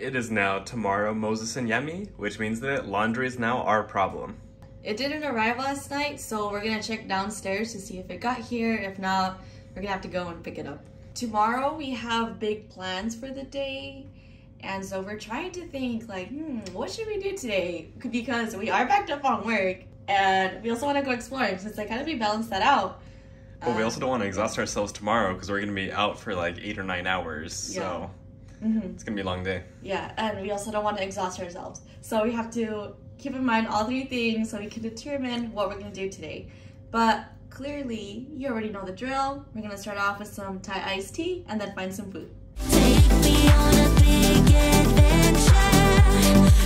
It is now tomorrow, Moses and Yemi, which means that laundry is now our problem. It didn't arrive last night, so we're gonna check downstairs to see if it got here. If not, we're gonna have to go and pick it up. Tomorrow we have big plans for the day, and so we're trying to think like, what should we do today? Because we are backed up on work, and we also want to go exploring, so it's like, how do we balance that out? But we also don't want to exhaust ourselves tomorrow because we're gonna be out for like 8 or 9 hours, so it's gonna be a long day. Yeah, and we also don't want to exhaust ourselves. So we have to keep in mind all 3 things so we can determine what we're gonna do today. But clearly, you already know the drill. We're gonna start off with some Thai iced tea and then find some food. Take me on a big adventure,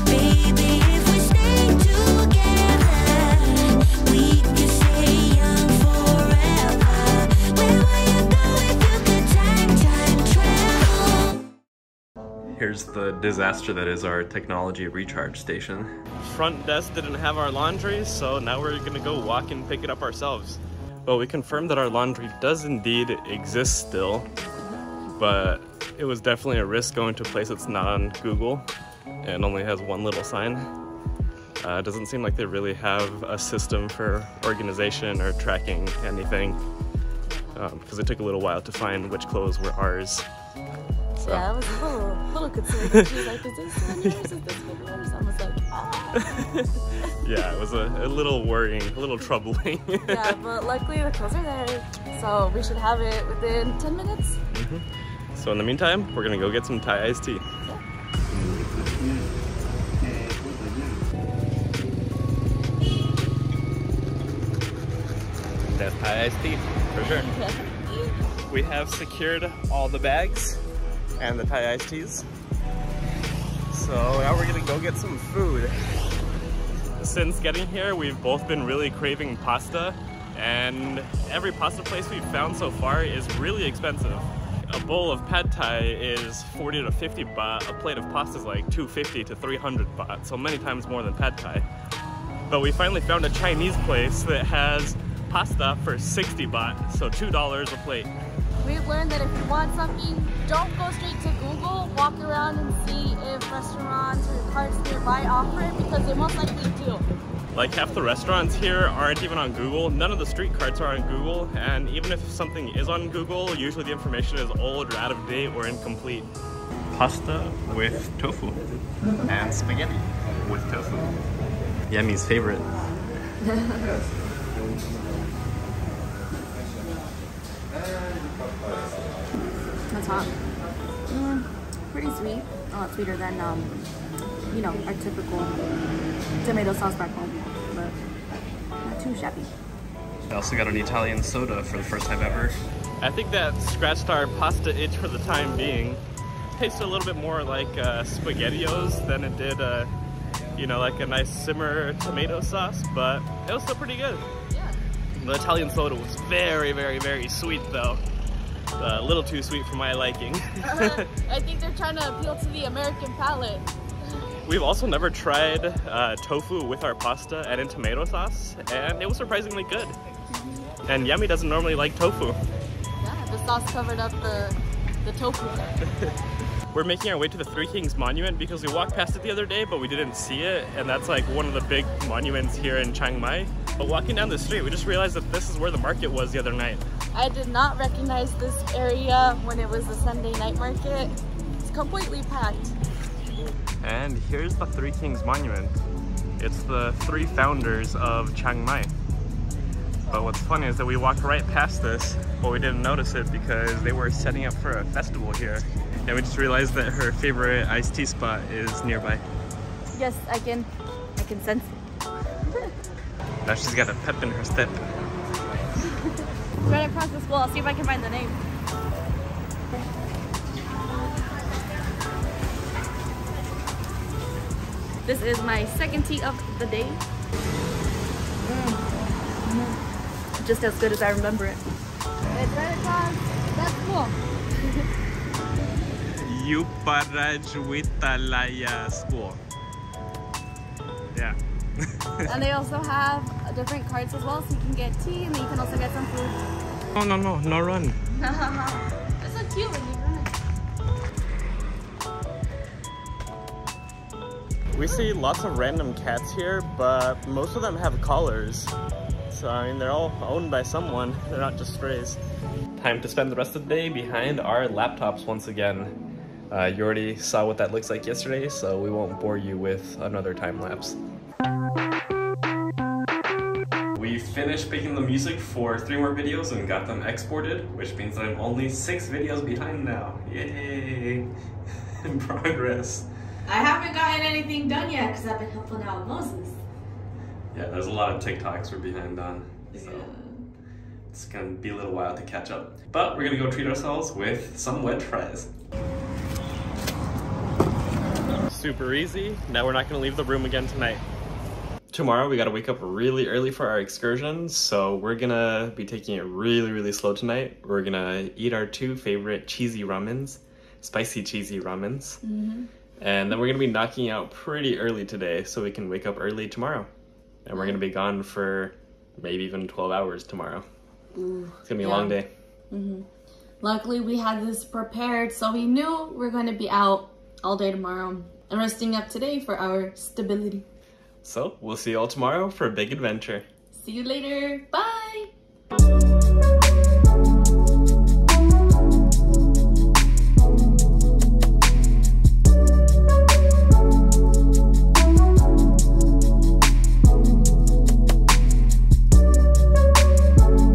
baby. If we stay together, we can stay young forever. Where will you go if you could time travel? Here's the disaster that is our technology recharge station. Front desk didn't have our laundry, so now we're gonna go walk and pick it up ourselves. Well, we confirmed that our laundry does indeed exist still, but it was definitely a risk going to a place that's not on Google and only has one little sign. It doesn't seem like they really have a system for organization or tracking anything, because it took a little while to find which clothes were ours. So. Yeah, I was a little concerned. She was like, is this one yours? Is this one yours? I was like, ah. Yeah, it was a little worrying, a little troubling. Yeah, but luckily the clothes are there, so we should have it within 10 minutes. So in the meantime, we're gonna go get some Thai iced tea. Yeah. That's Thai iced tea, for sure. We have secured all the bags and the Thai iced teas. So now we're gonna go get some food. Since getting here, we've both been really craving pasta, and every pasta place we've found so far is really expensive. A bowl of pad thai is 40 to 50 baht, a plate of pasta is like 250 to 300 baht, so many times more than pad thai. But we finally found a Chinese place that has pasta for 60 baht, so $2 a plate. We've learned that if you want something, don't go straight to Google, walk around and see if restaurants or carts nearby offer it, because they most likely do. Like half the restaurants here aren't even on Google, none of the street carts are on Google, and even if something is on Google, usually the information is old or out of date or incomplete. Pasta with tofu and spaghetti with tofu. Yemi's favorite. That's hot. Pretty sweet. A lot sweeter than, you know, our typical tomato sauce back home, but not too shabby. I also got an Italian soda for the first time ever. I think that scratched our pasta itch for the time being. Tasted a little bit more like SpaghettiOs than it did, you know, like a nice simmer tomato sauce, but it was still pretty good. Yeah. The Italian soda was very, very, very sweet though. A little too sweet for my liking. I think they're trying to appeal to the American palate. We've also never tried tofu with our pasta and in tomato sauce, and it was surprisingly good. And Yemi doesn't normally like tofu. Yeah, the sauce covered up the tofu. We're making our way to the Three Kings Monument because we walked past it the other day, but we didn't see it, and that's like one of the big monuments here in Chiang Mai. But walking down the street, we just realized that this is where the market was the other night. I did not recognize this area when it was the Sunday night market. It's completely packed. And here's the Three Kings Monument. It's the 3 founders of Chiang Mai. But what's funny is that we walked right past this, but we didn't notice it because they were setting up for a festival here. And we just realized that her favorite iced tea spot is nearby. Yes, I can sense it. Now she's got a pep in her step. Right across the school, I'll see if I can find the name. This is my second tea of the day. Just as good as I remember it. It's right across that school. Yuparajwitalaya School. Yeah. And they also have different carts as well, so you can get tea and then you can also get some food. Oh no run. It's so cute when you run. We see lots of random cats here, but most of them have collars. So, I mean, they're all owned by someone. They're not just strays. Time to spend the rest of the day behind our laptops once again. You already saw what that looks like yesterday, so we won't bore you with another time lapse. We finished picking the music for 3 more videos and got them exported, which means that I'm only 6 videos behind now. Yay! In progress. I haven't gotten anything done yet because I've been helping out with Moses. Yeah, there's a lot of TikToks we're behind on, so Yeah. it's gonna be a little while to catch up. But we're gonna go treat ourselves with some wedge fries. Super easy. Now we're not gonna leave the room again tonight. Tomorrow we gotta wake up really early for our excursion, so we're gonna be taking it really slow tonight. We're gonna eat our 2 favorite cheesy ramens, spicy cheesy ramens. And then we're gonna be knocking out pretty early today so we can wake up early tomorrow. And we're gonna be gone for maybe even 12 hours tomorrow. It's gonna be a long day. Luckily, we had this prepared, so we knew we're going to be out all day tomorrow. And we're staying up today for our stability. So we'll see you all tomorrow for a big adventure. See you later. Bye!